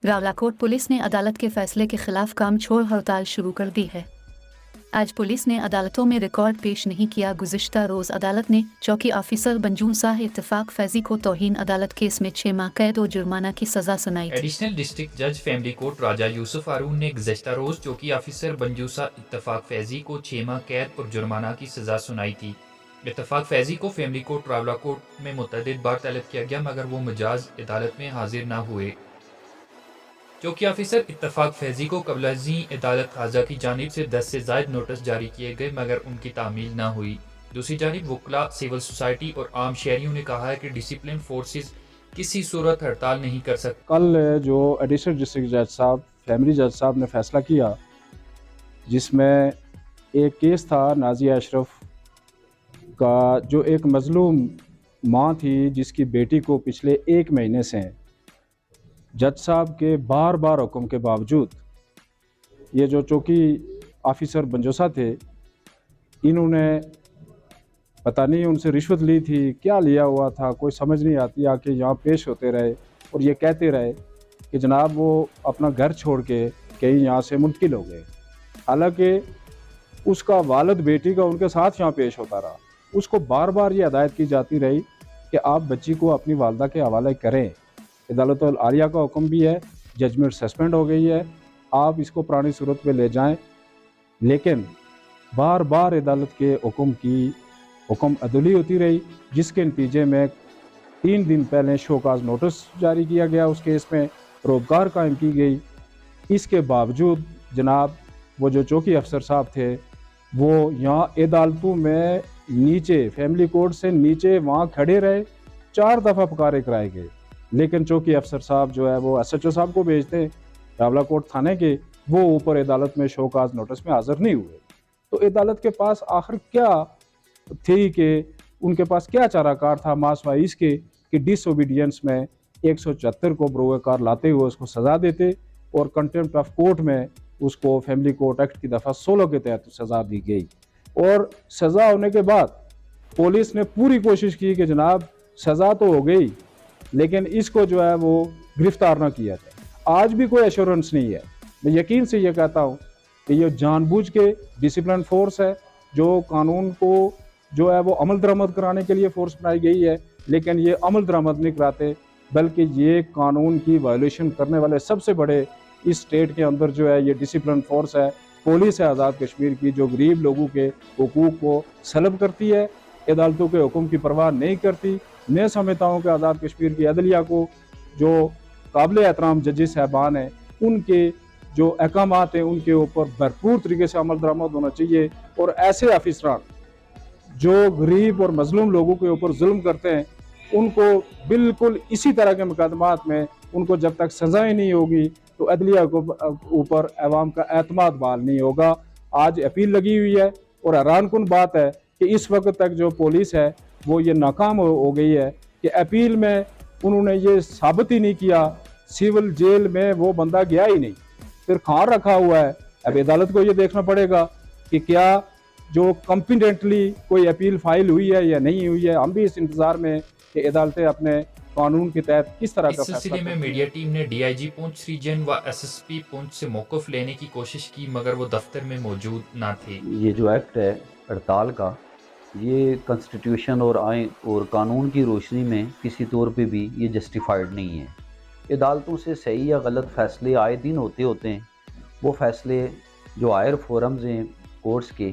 Rawalakot police ने अदालत के फैसले के खिलाफ काम छोड़ हड़ताल शुरू कर दी है। आज पुलिस ने अदालतों में रिकॉर्ड पेश नहीं किया। गुज़िश्ता रोज़ अदालत ने चौकी ऑफिसर बंजूसा इत्तफाक फैजी को तौहीन अदालत केस में 6 माह कैद और जुर्माना की सजा सुनाई थी। एडिशनल डिस्ट्रिक्ट जज फैमिली कोर्ट राजा यूसुफ हारून ने गुज़िश्ता रोज़ चौकी ऑफिसर बंजूसा इत्तफाक फैजी को 6 माह कैद और जुर्माना की सजा सुनाई थी। इत्तफाक फैजी को फैमिली कोर्ट रावलाकोट में मुतअद्दिद बार तलब किया गया मगर वो मजाज अदालत में हाजिर न हुए। चौकी ऑफिसर इत्तफाक फैजी को कबलाजी अदालत खाजा की जानिब से 10 से ज़ायद नोटिस जारी किए गए मगर उनकी तामील न हुई। दूसरी जानिब वकला, सिविल सोसाइटी और आम शहरियों ने कहा है कि डिसिप्लिन फोर्सेस किसी सूरत हड़ताल नहीं कर सकते। कल जो एडिशनल डिस्ट्रिक्ट जज साहब फैमिली जज साहब ने फैसला किया जिसमें एक केस था नाजिया अशरफ का, जो एक मजलूम माँ थी जिसकी बेटी को पिछले 1 महीने से जज साहब के बार बार हुक्म के बावजूद ये जो चौकी ऑफिसर बंजोसा थे, इन्होंने पता नहीं उनसे रिश्वत ली थी, क्या लिया हुआ था कोई समझ नहीं आती। आके यहाँ पेश होते रहे और ये कहते रहे कि जनाब वो अपना घर छोड़ के कहीं यहाँ से मुंतकिल हो गए। हालांकि उसका वालिद बेटी का उनके साथ यहाँ पेश होता रहा। उसको बार बार ये हदायत की जाती रही कि आप बच्ची को अपनी वालदा के हवाले करें। अदालत आलिया का हुक्म भी है, जजमेंट सस्पेंड हो गई है, आप इसको पुरानी सूरत पे ले जाएं। लेकिन बार बार अदालत के हुक्म अदली होती रही, जिसके नतीजे में 3 दिन पहले शोकाज नोटिस जारी किया गया, उस केस में रोबकार कायम की गई। इसके बावजूद जनाब वो जो चौकी अफसर साहब थे वो यहाँ अदालतों में नीचे फैमिली कोर्ट से नीचे वहाँ खड़े रहे, 4 दफ़ा पुकारे कराए गए। लेकिन चौकी अफसर साहब जो है वो SHO साहब को भेजते हैं रावलाकोट थाने के, वो ऊपर अदालत में शोकाज नोटिस में हाज़िर नहीं हुए। तो अदालत के पास आखिर क्या थी कि उनके पास क्या चाराकार था मासवाई इसके कि डिसओबीडियंस में 174 को बरोकार लाते हुए उसको सज़ा देते और कंटेम्प्ट ऑफ कोर्ट में उसको फैमिली कोर्ट एक्ट की दफ़ा 16 के तहत सज़ा दी गई। और सज़ा होने के बाद पुलिस ने पूरी कोशिश की कि जनाब सज़ा तो हो गई लेकिन इसको जो है वो गिरफ्तार ना किया जाए। आज भी कोई एश्योरेंस नहीं है। मैं यकीन से ये कहता हूँ कि ये जानबूझ के डिसिप्लिन फोर्स है जो कानून को जो है वो अमल दरामद कराने के लिए फोर्स बनाई गई है, लेकिन ये अमल दरामद नहीं कराते बल्कि ये कानून की वायलेशन करने वाले सबसे बड़े इस स्टेट के अंदर जो है ये डिसिप्लिन फोर्स है, पुलिस है आज़ाद कश्मीर की, जो गरीब लोगों के हुकूक को सलब करती है, अदालतों के हुक्म की परवाह नहीं करती। मैं समझता हूँ कि आज़ाद कश्मीर की अदलिया को जो काबिल एहतराम जजेस साहबान हैं उनके जो अहकामात हैं उनके ऊपर भरपूर तरीके से अमल दरामद होना चाहिए और ऐसे अफसरान जो गरीब और मजलूम लोगों के ऊपर जुल्म करते हैं उनको बिल्कुल इसी तरह के मुकदमात में उनको जब तक सजाएं नहीं होगी तो अदलिया को ऊपर अवाम का एतमाद बहाल नहीं होगा। आज अपील लगी हुई है और हैरान कुन बात है कि इस वक्त तक जो पुलिस है वो ये नाकाम हो गई है कि अपील में उन्होंने ये साबित ही नहीं किया, सिविल जेल में वो बंदा गया ही नहीं, फिर खान रखा हुआ है। अब अदालत को ये देखना पड़ेगा कि क्या जो कॉम्पिटेंटली कोई अपील फाइल हुई है या नहीं हुई है। हम भी इस इंतज़ार में कि अदालतें अपने कानून के तहत किस तरह का इस सिलसिले में मीडिया टीम ने DIG पुंछ रीजन व SSP पुंछ से मौक़िफ़ लेने की कोशिश की मगर वो दफ्तर में मौजूद ना थे। ये जो एक्ट है हड़ताल का, ये कॉन्स्टिट्यूशन और आइन और कानून की रोशनी में किसी तौर पे भी ये जस्टिफाइड नहीं है। अदालतों से सही या गलत फ़ैसले आए दिन होते हैं। वो फ़ैसले जो हायर फोरम्स हैं कोर्ट्स के,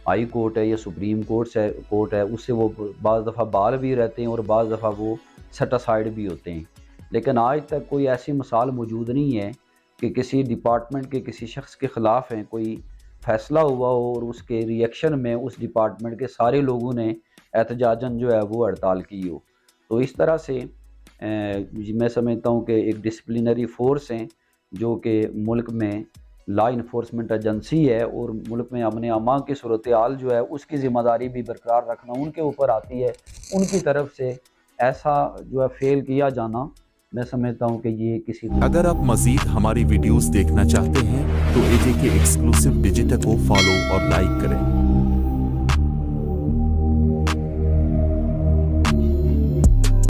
हाई कोर्ट है या सुप्रीम कोर्ट है उससे वो बाज़ दफ़ा बाल भी रहते हैं और बाज़ दफ़ा वो सेट असाइड भी होते हैं। लेकिन आज तक कोई ऐसी मिसाल मौजूद नहीं है कि किसी डिपार्टमेंट के किसी शख्स के ख़िलाफ़ हैं कोई फ़ैसला हुआ हो और उसके रिएक्शन में उस डिपार्टमेंट के सारे लोगों ने एहतजाजन जो है वो हड़ताल की हो। तो इस तरह से मैं समझता हूँ कि एक डिसिप्लिनरी फोर्स हैं जो कि मुल्क में लॉ इन्फोर्समेंट एजेंसी है और मुल्क में अमन अमान की सूरत हाल जो है उसकी ज़िम्मेदारी भी बरकरार रखना उनके ऊपर आती है। उनकी तरफ से ऐसा जो है फेल किया जाना, मैं समझता हूँ कि ये किसी। अगर आप मजीद हमारी वीडियोस देखना चाहते हैं तो AJK एक्सक्लूसिव डिजिटल को फॉलो और लाइक करें।